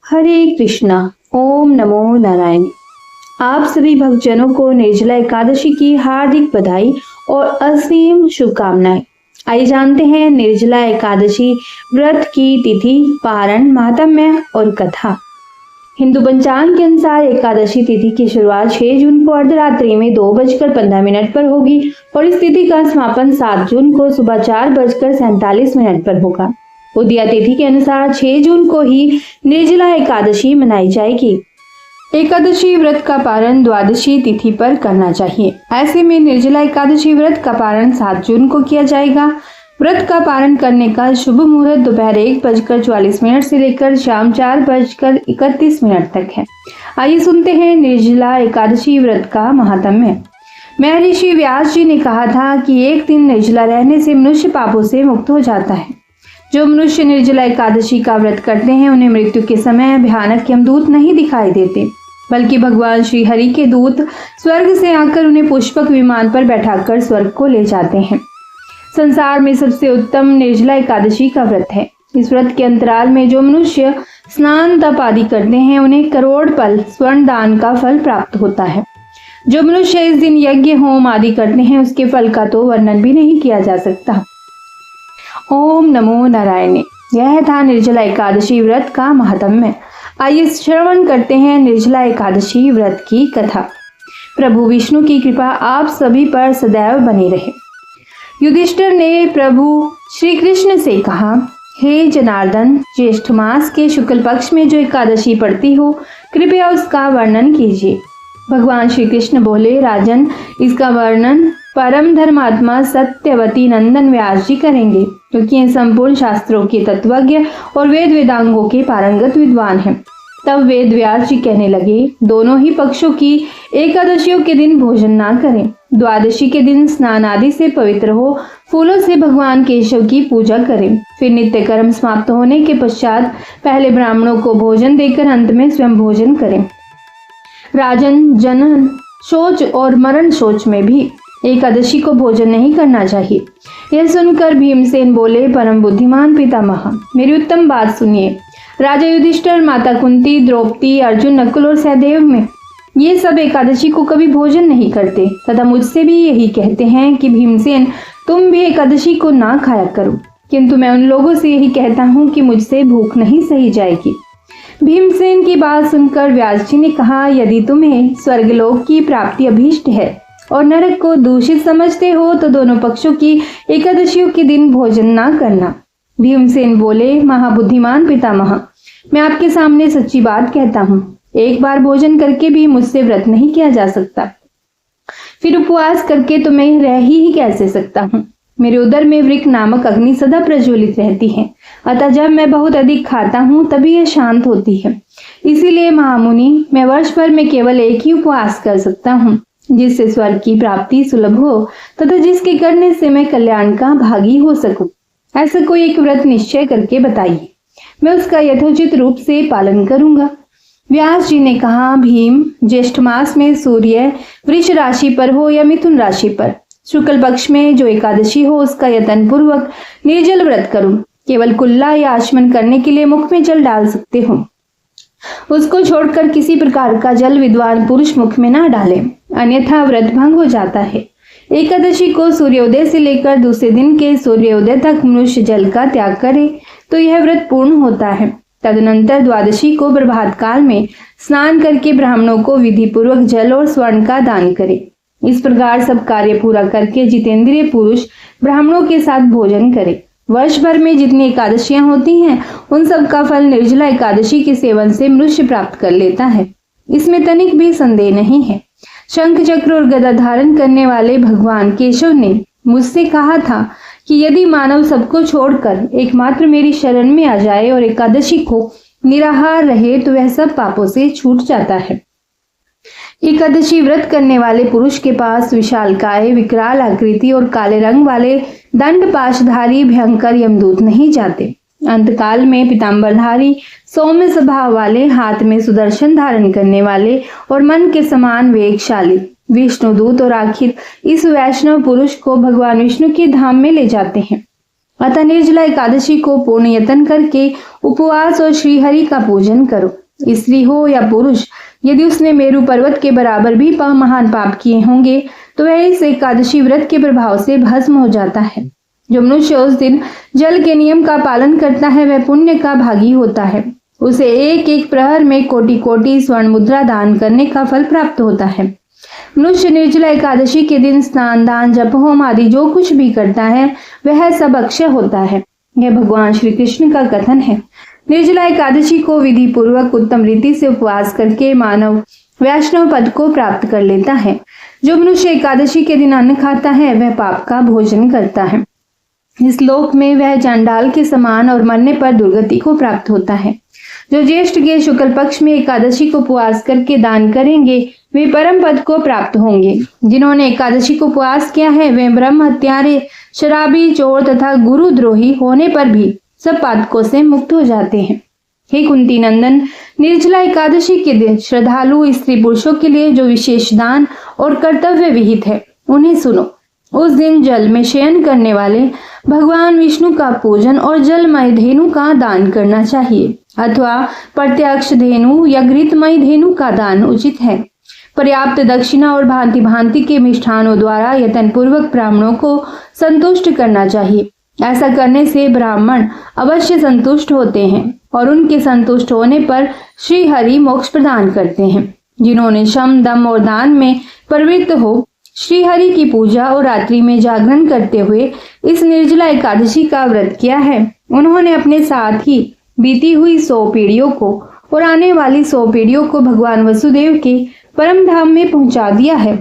हरे कृष्णा। ओम नमो नारायण। आप सभी भक्तजनों को निर्जला एकादशी की हार्दिक बधाई और असीम शुभकामनाएं। आइए जानते हैं निर्जला एकादशी व्रत की तिथि, पारण, महात्म्य और कथा। हिंदू पंचांग के अनुसार एकादशी तिथि की शुरुआत 6 जून को अर्धरात्रि में 2:15 पर होगी और इस तिथि का समापन 7 जून को सुबह 4:47 पर होगा। उदया तिथि के अनुसार 6 जून को ही निर्जला एकादशी मनाई जाएगी। एकादशी व्रत का पारण द्वादशी तिथि पर करना चाहिए। ऐसे में निर्जला एकादशी व्रत का पारण 7 जून को किया जाएगा। व्रत का पारण करने का शुभ मुहूर्त दोपहर 1:44 से लेकर शाम 4:31 तक है। आइए सुनते हैं निर्जला एकादशी व्रत का महात्म्य। महर्षि व्यास जी ने कहा था कि एक दिन निर्जला रहने से मनुष्य पापों से मुक्त हो जाता है। जो मनुष्य निर्जला एकादशी का व्रत करते हैं उन्हें मृत्यु के समय भयानक यमदूत नहीं दिखाई देते, बल्कि भगवान श्री हरि के दूत स्वर्ग से आकर उन्हें पुष्पक विमान पर बैठाकर स्वर्ग को ले जाते हैं। संसार में सबसे उत्तम निर्जला एकादशी का व्रत है। इस व्रत के अंतराल में जो मनुष्य स्नान तप आदि करते हैं उन्हें करोड़ पल स्वर्ण दान का फल प्राप्त होता है। जो मनुष्य इस दिन यज्ञ होम आदि करते हैं उसके फल का तो वर्णन भी नहीं किया जा सकता। ओम नमो नारायण। यह था निर्जला एकादशी व्रत का महात्म्य। आइए श्रवण करते हैं निर्जला एकादशी व्रत की कथा। प्रभु विष्णु की कृपा आप सभी पर सदैव बनी रहे। युधिष्ठिर ने प्रभु श्री कृष्ण से कहा, हे जनार्दन, ज्येष्ठ मास के शुक्ल पक्ष में जो एकादशी पड़ती हो कृपया उसका वर्णन कीजिए। भगवान श्री कृष्ण बोले, राजन, इसका वर्णन परम धर्मात्मा सत्यवती नंदन व्यास जी करेंगे, क्योंकि ये संपूर्ण शास्त्रों के तत्वज्ञ और वेद वेदांगों के पारंगत विद्वान हैं। तब वेद व्यास जी कहने लगे, दोनों ही पक्षों की एकादशियों के दिन भोजन ना करें। द्वादशी के दिन स्नान आदि से पवित्र हो फूलों से भगवान केशव की पूजा करें। फिर नित्य कर्म समाप्त होने के पश्चात पहले ब्राह्मणों को भोजन देकर अंत में स्वयं भोजन करें। राजन, जनन शौच और मरण शौच में भी एकादशी को भोजन नहीं करना चाहिए। यह सुनकर भीमसेन बोले, परम बुद्धिमान पितामह, मेरी उत्तम बात सुनिए। राजा युधिष्ठिर, माता कुंती, द्रौपदी, अर्जुन, नकुल और सहदेव में ये सब एकादशी को कभी भोजन नहीं करते तथा मुझसे भी यही कहते हैं कि भीमसेन, तुम भी एकादशी को ना खाया करो। किंतु मैं उन लोगों से यही कहता हूँ कि मुझसे भूख नहीं सही जाएगी। भीमसेन की बात सुनकर व्यास जी ने कहा, यदि तुम्हें स्वर्गलोक की प्राप्ति अभीष्ट है और नरक को दूषित समझते हो तो दोनों पक्षों की एकादशियों के दिन भोजन ना करना। भीमसेन बोले, महाबुद्धिमान पितामह, मैं आपके सामने सच्ची बात कहता हूँ। एक बार भोजन करके भी मुझसे व्रत नहीं किया जा सकता, फिर उपवास करके तो मैं रह ही कैसे सकता हूँ। मेरे उदर में वृक नामक अग्नि सदा प्रज्वलित रहती है, अतः जब मैं बहुत अधिक खाता हूँ तभी यह शांत होती है। इसीलिए महामुनि, मैं वर्ष भर में केवल एक ही उपवास कर सकता हूँ, जिससे स्वर्ग की प्राप्ति सुलभ हो तथा जिसके करने से मैं कल्याण का भागी हो सकूं। ऐसा कोई एक व्रत निश्चय करके बताइए, मैं उसका यथोचित रूप से पालन करूंगा। व्यास जी ने कहा, भीम, ज्येष्ठ मास में सूर्य वृष राशि पर हो या मिथुन राशि पर शुक्ल पक्ष में जो एकादशी हो उसका यत्न पूर्वक निर्जल व्रत करो। केवल कुल्ला या आचमन करने के लिए मुख में जल डाल सकते हो। उसको छोड़कर किसी प्रकार का जल विद्वान पुरुष मुख में ना डाले, अन्यथा व्रत भंग हो जाता है। एकादशी को सूर्योदय से लेकर दूसरे दिन के सूर्योदय तक मनुष्य जल का त्याग करे तो यह व्रत पूर्ण होता है। तदनंतर द्वादशी को प्रभात काल में स्नान करके ब्राह्मणों को विधि पूर्वक जल और स्वर्ण का दान करे। इस प्रकार सब कार्य पूरा करके जितेंद्रिय पुरुष ब्राह्मणों के साथ भोजन करे। वर्ष भर में जितनी एकादशियां होती हैं उन सब का फल निर्जला एकादशी के सेवन से मनुष्य प्राप्त कर लेता है, इसमें तनिक भी संदेह नहीं है। शंख चक्र और गदा धारण करने वाले भगवान केशव ने मुझसे कहा था कि यदि मानव सबको छोड़कर एकमात्र मेरी शरण में आ जाए और एकादशी को निराहार रहे तो वह सब पापों से छूट जाता है। एकादशी व्रत करने वाले पुरुष के पास विशालकाय, विकराल आकृति और काले रंग वाले दंड पाशधारी भयंकर यमदूत नहीं जाते। अंतकाल में पीतांबरधारी, सौम्य स्वभाव वाले, हाथ में सुदर्शन धारण करने वाले और मन के समान वेगशाली विष्णुदूत और आखिर इस वैष्णव पुरुष को भगवान विष्णु के धाम में ले जाते हैं। अतः निर्जला एकादशी को पूर्ण यत्न करके उपवास और श्रीहरि का पूजन करो। स्त्री हो या पुरुष, यदि उसने मेरु पर्वत के बराबर भी महान पाप किए होंगे तो वह इस एकादशी व्रत के प्रभाव से भस्म हो जाता है। जो मनुष्य उस दिन जल के नियम का पालन करता है वह पुण्य का भागी होता है। उसे एक एक प्रहर में कोटि कोटि स्वर्ण मुद्रा दान करने का फल प्राप्त होता है। मनुष्य निर्जला एकादशी के दिन स्नान, दान, जप, होम आदि जो कुछ भी करता है वह सब अक्षय होता है। यह भगवान श्री कृष्ण का कथन है। निर्जला एकादशी को विधि पूर्वक उत्तम रीति से उपवास करके मानव वैष्णव पद को प्राप्त कर लेता है। जो मनुष्य एकादशी के दिन अन्न खाता है वह पाप का भोजन करता है। इस लोक में वह चांडाल के समान और मरने पर दुर्गति को प्राप्त होता है। जो ज्येष्ठ के शुक्ल पक्ष में एकादशी को उपवास करके दान करेंगे वे परम पद को प्राप्त होंगे। जिन्होंने एकादशी को उपवास किया है वे ब्रह्म हत्यारे, शराबी, चोर तथा गुरुद्रोही होने पर भी सब पातकों से मुक्त हो जाते हैं। हे कुंती नंदन, निर्जला एकादशी के दिन श्रद्धालु स्त्री पुरुषों के लिए जो विशेष दान और कर्तव्य विहित है उन्हें सुनो। उस दिन जल में शयन करने वाले भगवान विष्णु का पूजन और जलमय धेनु का दान करना चाहिए अथवा प्रत्यक्ष धेनु या घृतमय धेनु का दान उचित है। पर्याप्त दक्षिणा और भांति भांति के मिष्ठानों द्वारा यत्न पूर्वक ब्राह्मणों को संतुष्ट करना चाहिए। ऐसा करने से ब्राह्मण अवश्य संतुष्ट होते हैं और उनके संतुष्ट होने पर श्री हरि मोक्ष प्रदान करते हैं। जिन्होंने शम, दम और दान में प्रवृत्त हो श्री हरि की पूजा और रात्रि में जागरण करते हुए इस निर्जला एकादशी का व्रत किया है, उन्होंने अपने साथ ही बीती हुई 100 पीढ़ियों को और आने वाली 100 पीढ़ियों को भगवान वसुदेव के परम धाम में पहुंचा दिया है।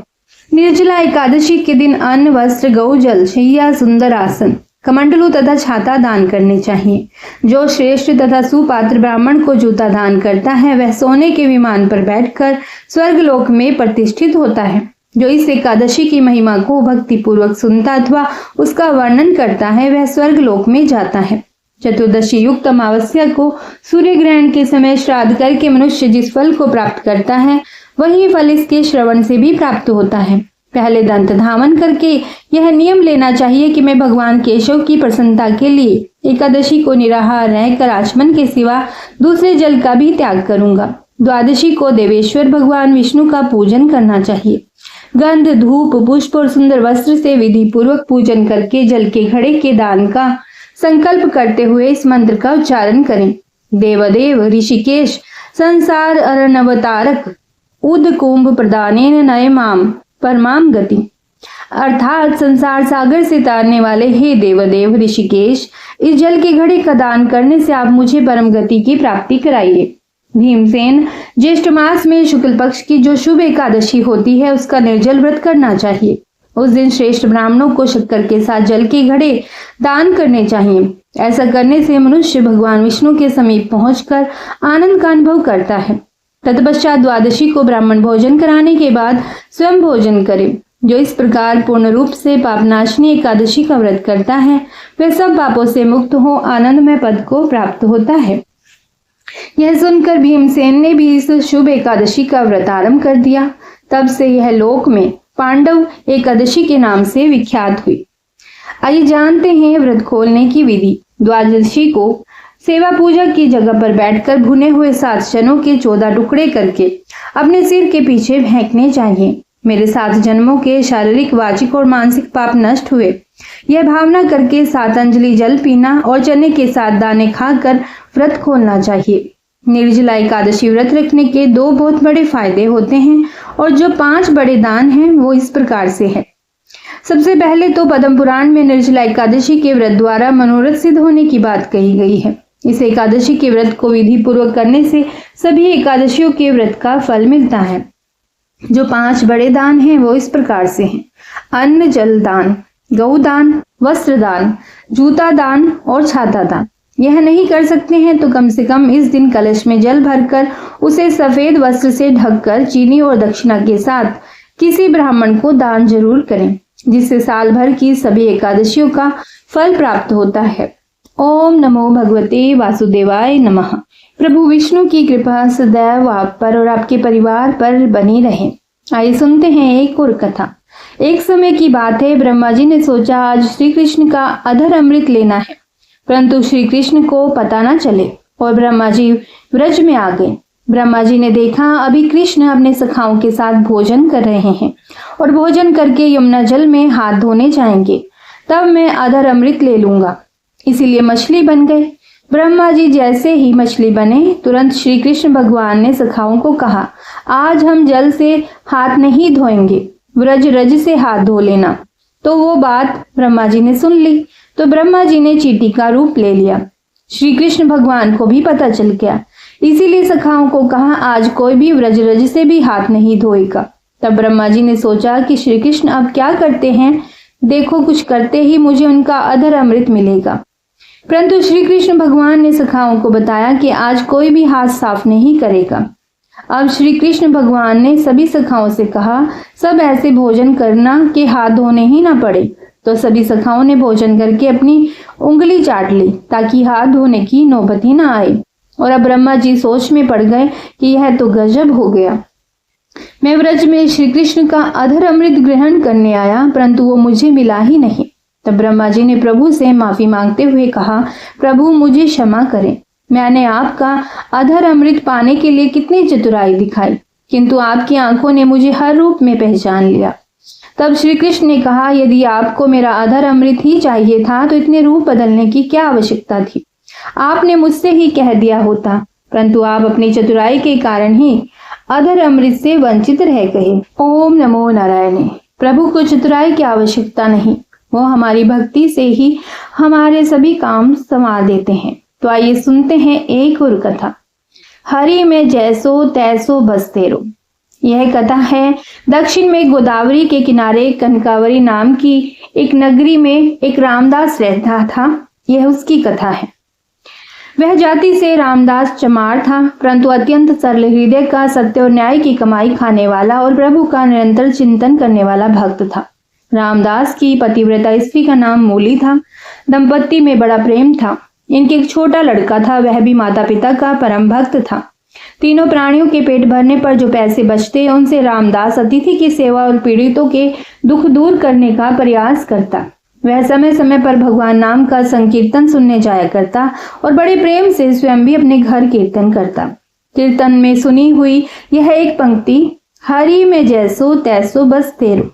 निर्जला एकादशी के दिन अन्न, वस्त्र, गौ जल, शैया, सुंदर आसन, कमंडलू तथा छाता दान करने चाहिए। जो श्रेष्ठ तथा सुपात्र ब्राह्मण को जूता दान करता है वह सोने के विमान पर बैठकर स्वर्गलोक में प्रतिष्ठित होता है। जो इस एकादशी की महिमा को भक्ति पूर्वक सुनता अथवा उसका वर्णन करता है वह स्वर्गलोक में जाता है। चतुर्दशी युक्त अमावस्या को सूर्य ग्रहण के समय श्राद्ध करके मनुष्य जिस फल को प्राप्त करता है वही फल इसके श्रवण से भी प्राप्त होता है। पहले दंत धावन करके यह नियम लेना चाहिए कि मैं भगवान केशव की प्रसन्नता के लिए एकादशी को निराहार रहकर आचमन के सिवा दूसरे जल का भी त्याग करूंगा। द्वादशी को देवेश्वर भगवान विष्णु का पूजन करना चाहिए। गंध, धूप, पुष्प और सुंदर वस्त्र से विधि पूर्वक पूजन करके जल के घड़े के दान का संकल्प करते हुए इस मंत्र का उच्चारण करें। देवदेव ऋषिकेश संसार अरनवतारक उद कुंभ प्रदानेन नये माम परमाम गति, अर्थात संसार सागर से तारने वाले हे देवदेव ऋषिकेश, इस जल के घड़े का दान करने से आप मुझे परम गति की प्राप्ति कराइए। भीमसेन, ज्येष्ठ मास में शुक्ल पक्ष की जो शुभ एकादशी होती है उसका निर्जल व्रत करना चाहिए। उस दिन श्रेष्ठ ब्राह्मणों को शक्कर के साथ जल के घड़े दान करने चाहिए। ऐसा करने से मनुष्य भगवान विष्णु के समीप पहुंचकर आनंद का अनुभव करता है। तत्पश्चात द्वादशी को ब्राह्मण भोजन कराने के बाद स्वयं भोजन करे। जो इस प्रकार पूर्ण रूप से पापनाशनी एकादशी का व्रत करता है वह सब पापों से मुक्त हो आनंदमय पद को प्राप्त होता है। यह सुनकर भीमसेन ने भी इस शुभ एकादशी का व्रत आरंभ कर दिया। तब से यह लोक में पांडव एकादशी के नाम से विख्यात हुई। आइए जानते हैं व्रत खोलने की विधि। द्वादशी को सेवा पूजा की जगह पर बैठकर भुने हुए 7 चनों के 14 टुकड़े करके अपने सिर के पीछे फेंकने चाहिए। मेरे 7 जन्मों के शारीरिक, वाचिक और मानसिक पाप नष्ट हुए, यह भावना करके 7 अंजलि जल पीना और चने के 7 दाने खाकर व्रत खोलना चाहिए। निर्जला एकादशी व्रत रखने के 2 बहुत बड़े फायदे होते हैं और जो 5 बड़े दान हैं वो इस प्रकार से है। सबसे पहले तो पद्म पुराण में निर्जला एकादशी के व्रत द्वारा मनोरथ सिद्ध होने की बात कही गई है। इस एकादशी के व्रत को विधि पूर्वक करने से सभी एकादशियों के व्रत का फल मिलता है। जो 5 बड़े दान हैं वो इस प्रकार से हैं: अन्न जल दान, गौ दान, वस्त्र दान, जूता दान और छाता दान। यह नहीं कर सकते हैं तो कम से कम इस दिन कलश में जल भरकर उसे सफेद वस्त्र से ढककर चीनी और दक्षिणा के साथ किसी ब्राह्मण को दान जरूर करें, जिससे साल भर की सभी एकादशियों का फल प्राप्त होता है। ओम नमो भगवते वासुदेवाय नमः। प्रभु विष्णु की कृपा सदैव आप पर और आपके परिवार पर बनी रहे। आइए सुनते हैं एक और कथा। एक समय की बात है, ब्रह्मा जी ने सोचा आज श्री कृष्ण का अधर अमृत लेना है, परंतु श्री कृष्ण को पता न चले और ब्रह्मा जी व्रज में आ गए। ब्रह्मा जी ने देखा अभी कृष्ण अपने सखाओं के साथ भोजन कर रहे हैं और भोजन करके यमुना जल में हाथ धोने जाएंगे, तब मैं अधर अमृत ले लूंगा, इसीलिए मछली बन गए। ब्रह्मा जी जैसे ही मछली बने, तुरंत श्री कृष्ण भगवान ने सखाओं को कहा, आज हम जल से हाथ नहीं धोएंगे, व्रज रज से हाथ धो लेना। तो वो बात ब्रह्मा जी ने सुन ली, तो ब्रह्मा जी ने चींटी का रूप ले लिया। श्री कृष्ण भगवान को भी पता चल गया, इसीलिए सखाओं को कहा आज कोई भी व्रज रज से भी हाथ नहीं धोएगा। तब ब्रह्मा जी ने सोचा कि श्री कृष्ण अब क्या करते हैं, देखो कुछ करते ही मुझे उनका अधर अमृत मिलेगा। परंतु श्री कृष्ण भगवान ने सखाओं को बताया कि आज कोई भी हाथ साफ नहीं करेगा। अब श्री कृष्ण भगवान ने सभी सखाओं से कहा, सब ऐसे भोजन करना कि हाथ धोने ही ना पड़े। तो सभी सखाओं ने भोजन करके अपनी उंगली चाट ली ताकि हाथ धोने की नौबत ही ना आए। और अब ब्रह्मा जी सोच में पड़ गए कि यह तो गजब हो गया, मैं व्रज में श्री कृष्ण का अधर अमृत ग्रहण करने आया, परंतु वो मुझे मिला ही नहीं। तब ब्रह्मा जी ने प्रभु से माफी मांगते हुए कहा, प्रभु मुझे क्षमा करें, मैंने आपका अधर अमृत पाने के लिए कितनी चतुराई दिखाई, किंतु आपकी आंखों ने मुझे हर रूप में पहचान लिया। तब श्री कृष्ण ने कहा, यदि आपको मेरा अधर अमृत ही चाहिए था तो इतने रूप बदलने की क्या आवश्यकता थी, आपने मुझसे ही कह दिया होता, परंतु आप अपनी चतुराई के कारण ही अधर अमृत से वंचित रह गए। ओम नमो नारायण। प्रभु को चतुराई की आवश्यकता नहीं, वो हमारी भक्ति से ही हमारे सभी काम संवार देते हैं। तो आइए सुनते हैं एक और कथा, हरि में जैसो तैसो बस तेरो। यह कथा है दक्षिण में गोदावरी के किनारे कनकावरी नाम की एक नगरी में एक रामदास रहता था। यह उसकी कथा है। वह जाति से रामदास चमार था, परंतु अत्यंत सरल हृदय का, सत्य और न्याय की कमाई खाने वाला और प्रभु का निरंतर चिंतन करने वाला भक्त था। रामदास की पतिव्रता स्त्री का नाम मूली था। दंपत्ति में बड़ा प्रेम था। इनके एक छोटा लड़का था, वह भी माता पिता का परम भक्त था। तीनों प्राणियों के पेट भरने पर जो पैसे बचते उनसे रामदास अतिथि की सेवा और पीड़ितों के दुख दूर करने का प्रयास करता। वह समय समय पर भगवान नाम का संकीर्तन सुनने जाया करता और बड़े प्रेम से स्वयं भी अपने घर कीर्तन करता। कीर्तन में सुनी हुई यह एक पंक्ति, हरि में जैसो तैसो बस तेरो,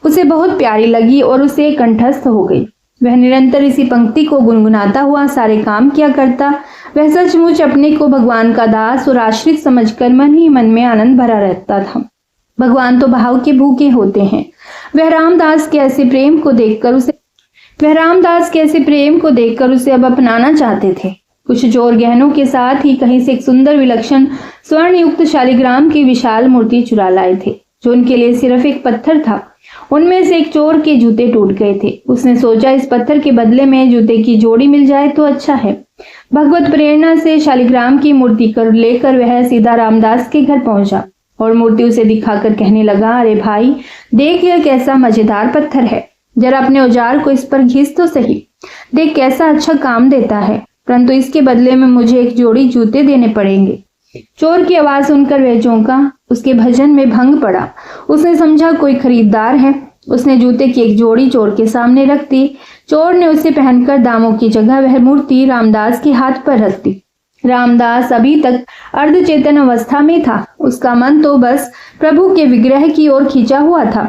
उसे बहुत प्यारी लगी और उसे कंठस्थ हो गई। वह निरंतर इसी पंक्ति को गुनगुनाता हुआ सारे काम किया करता। वह सचमुच अपने को भगवान का दास और आश्रित समझकर मन ही मन में आनंद भरा रहता था। भगवान तो भाव के भूखे होते हैं। वह रामदास के ऐसे प्रेम को देखकर उसे अब अपनाना चाहते थे। कुछ जोर गहनों के साथ ही कहीं से एक सुंदर विलक्षण स्वर्ण युक्त शालिग्राम की विशाल मूर्ति चुरा लाए थे, जो उनके लिए सिर्फ एक पत्थर था। उनमें से एक चोर के जूते टूट गए थे। उसने सोचा इस पत्थर के बदले में जूते की जोड़ी मिल जाए तो अच्छा है। भगवत प्रेरणा से शालिग्राम की मूर्ति कर लेकर वह सीधा रामदास के घर पहुंचा और मूर्ति उसे दिखाकर कहने लगा, अरे भाई देख, यह कैसा मजेदार पत्थर है, जरा अपने औजार को इस पर घिस तो सही, देख कैसा अच्छा काम देता है, परंतु इसके बदले में मुझे एक जोड़ी जूते देने पड़ेंगे। चोर की आवाज सुनकर वह चौंका, उसके भजन में भंग पड़ा। उसने समझा कोई खरीदार है। उसने जूते की एक जोड़ी चोर के सामने रख दी। चोर ने उसे पहनकर दामों की जगह वह मूर्ति रामदास के हाथ पर रख दी। रामदास अभी तक अर्धचेतन अवस्था में था। उसका मन तो बस प्रभु के विग्रह की ओर खींचा हुआ था,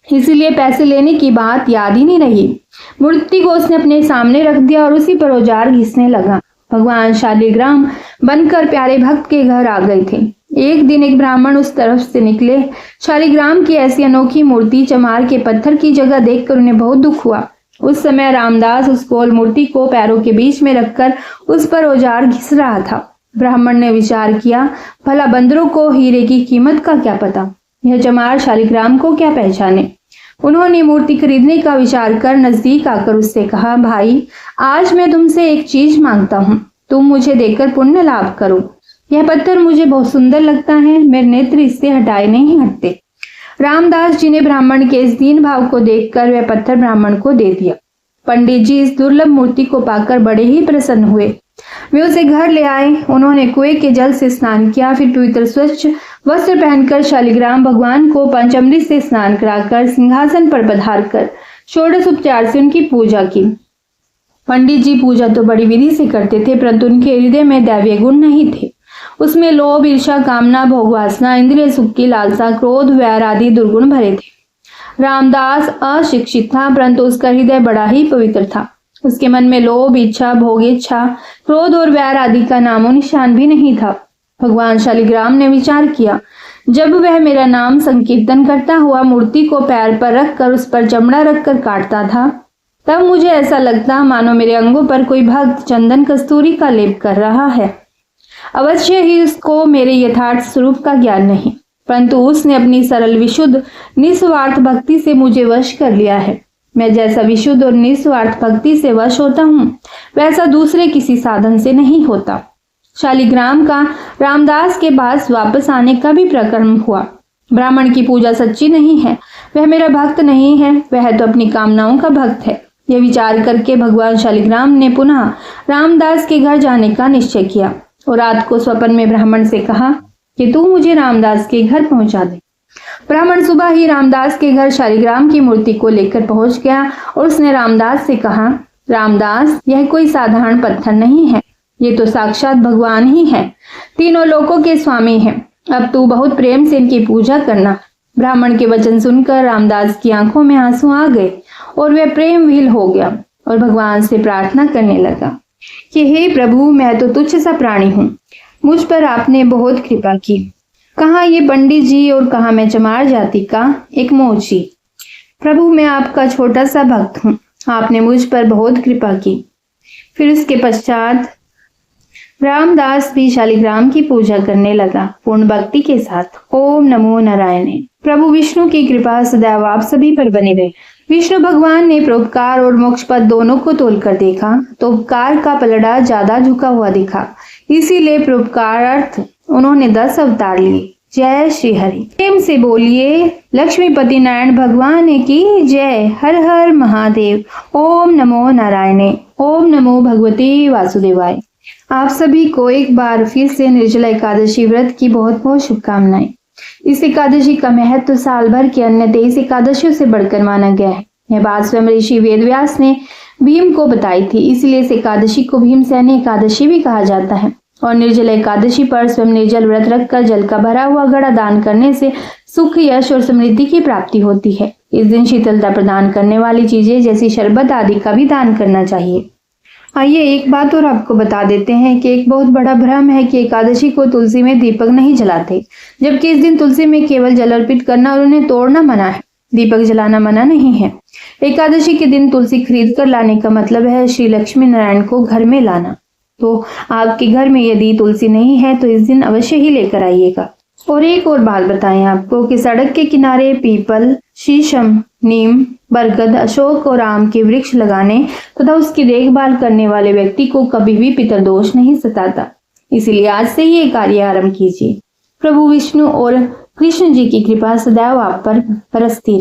इसीलिए पैसे लेने की बात याद ही नहीं रही। मूर्ति को उसने अपने सामने रख दिया और उसी पर औजार घिसने लगा। भगवान शालिग्राम बनकर प्यारे भक्त के घर आ गए थे। एक दिन एक ब्राह्मण उस तरफ से निकले। शालिग्राम की ऐसी अनोखी मूर्ति चमार के पत्थर की जगह देखकर उन्हें बहुत दुख हुआ। उस समय रामदास उस गोल मूर्ति को पैरों के बीच में रखकर उस पर औजार घिस रहा था। ब्राह्मण ने विचार किया, भला बंदरों को हीरे की कीमत का क्या पता, यह चमार शालिग्राम को क्या पहचाने। उन्होंने मूर्ति खरीदने का विचार कर नजदीक आकर उससे कहा, भाई आज मैं तुमसे एक चीज मांगता हूँ, तुम मुझे देकर पुण्य लाभ करो। यह पत्थर मुझे बहुत सुंदर लगता है, मेरे नेत्र इससे हटाए नहीं हटते। रामदास जी ने ब्राह्मण के इस दीन भाव को देखकर वह पत्थर ब्राह्मण को दे दिया। पंडित जी इस दुर्लभ मूर्ति को पाकर बड़े ही प्रसन्न हुए। वे उसे घर ले आए। उन्होंने कुएं के जल से स्नान किया, फिर पवित्र स्वच्छ वस्त्र पहनकर शालिग्राम भगवान को पंचामृत से स्नान कराकर सिंहासन पर पधारकर षोडश उपचार से उनकी पूजा की। पंडित जी पूजा तो बड़ी विधि से करते थे, परंतु उनके हृदय में दैवीय गुण नहीं थे। उसमें लोभ, ईर्ष्या, कामना, भोग वासना, इंद्रिय सुख की लालसा, क्रोध, वैर आदि दुर्गुण भरे थे। रामदास अशिक्षित था, परंतु उसका हृदय बड़ा ही पवित्र था। उसके मन में लोभ, इच्छा, भोग इच्छा, क्रोध और वैर आदि का नामो निशान भी नहीं था। भगवान शालिग्राम ने विचार किया, जब वह मेरा नाम संकीर्तन करता हुआ मूर्ति को पैर पर रखकर उस पर चमड़ा रखकर काटता था, तब मुझे ऐसा लगता मानो मेरे अंगों पर कोई भक्त चंदन कस्तूरी का लेप कर रहा है। अवश्य ही उसको मेरे यथार्थ स्वरूप का ज्ञान नहीं, परंतु उसने अपनी सरल, विशुद्ध, निस्वार्थ भक्ति से मुझे वश कर लिया है। मैं जैसा विशुद्ध और निस्वार्थ भक्ति से वश होता हूँ, वैसा दूसरे किसी साधन से नहीं होता। शालिग्राम का रामदास के पास वापस आने का भी प्रकरण हुआ। ब्राह्मण की पूजा सच्ची नहीं है, वह मेरा भक्त नहीं है, वह तो अपनी कामनाओं का भक्त है। यह विचार करके भगवान शालिग्राम ने पुनः रामदास के घर जाने का निश्चय किया और रात को स्वप्न में ब्राह्मण से कहा कि तू मुझे रामदास के घर पहुंचा दे। ब्राह्मण सुबह ही रामदास के घर शालिग्राम की मूर्ति को लेकर पहुंच गया और उसने रामदास से कहा, रामदास, यह कोई साधारण पत्थर नहीं है, ये तो साक्षात भगवान ही है, तीनों लोकों के स्वामी हैं। अब तू बहुत प्रेम से इनकी पूजा करना। ब्राह्मण के वचन सुनकर रामदास की आंखों में आंसू आ गए और वह प्रेम विहीन हो गया और भगवान से प्रार्थना करने लगा कि हे प्रभु, मैं तो तुच्छ सा प्राणी हूँ, मुझ पर आपने बहुत कृपा की। कहाँ ये पंडित जी और कहाँ मैं चमार जाति का एक मोची। प्रभु, मैं आपका छोटा सा भक्त हूँ, आपने मुझ पर बहुत कृपा की। फिर उसके पश्चात रामदास भी शालिग्राम की पूजा करने लगा पूर्ण भक्ति के साथ। ओम नमो नारायण। प्रभु विष्णु की कृपा सदैव आप सभी पर बनी रहे। विष्णु भगवान ने परोपकार और मोक्ष पद दोनों को तोलकर देखा तो उपकार का पलड़ा ज्यादा झुका हुआ दिखा, इसीलिए परोपकारार्थ उन्होंने 10 अवतार लिए। जय श्री हरि। प्रेम से बोलिए लक्ष्मीपति नारायण भगवान की जय। हर हर महादेव। ओम नमो नारायण। ओम नमो भगवते वासुदेवाय। आप सभी को एक बार फिर से निर्जला एकादशी व्रत की बहुत बहुत शुभकामनाएं। इस एकादशी का महत्व साल भर के अन्य 23 एकादशियों से बढ़कर माना गया है। यह बात स्वयं ऋषि वेदव्यास ने भीम को बताई थी, इसलिए इस एकादशी को भीमसेनी एकादशी भी कहा जाता है। और निर्जला एकादशी पर स्वयं निर्जल व्रत रखकर जल का भरा हुआ घड़ा दान करने से सुख, यश और समृद्धि की प्राप्ति होती है। इस दिन शीतलता प्रदान करने वाली चीजें जैसी शरबत आदि का भी दान करना चाहिए। आइए एक बात और आपको बता देते हैं कि एक बहुत बड़ा भ्रम है कि एकादशी को तुलसी में दीपक नहीं जलाते, जबकि इस दिन तुलसी में केवल जल अर्पित करना और उन्हें तोड़ना मना है, दीपक जलाना मना नहीं है। एकादशी के दिन तुलसी खरीद कर लाने का मतलब है श्री लक्ष्मी नारायण को घर में लाना। तो आपके घर में यदि तुलसी नहीं है तो इस दिन अवश्य ही लेकर आइएगा। और एक और बात बताएं आपको कि सड़क के किनारे पीपल, शीशम, नीम, बरगद, अशोक और आम के वृक्ष लगाने तथा उसकी देखभाल करने वाले व्यक्ति को कभी भी पितरदोष नहीं सताता। इसीलिए आज से ये कार्य आरंभ कीजिए। प्रभु विष्णु और कृष्ण जी की कृपा सदैव आप पर बरसती रहे।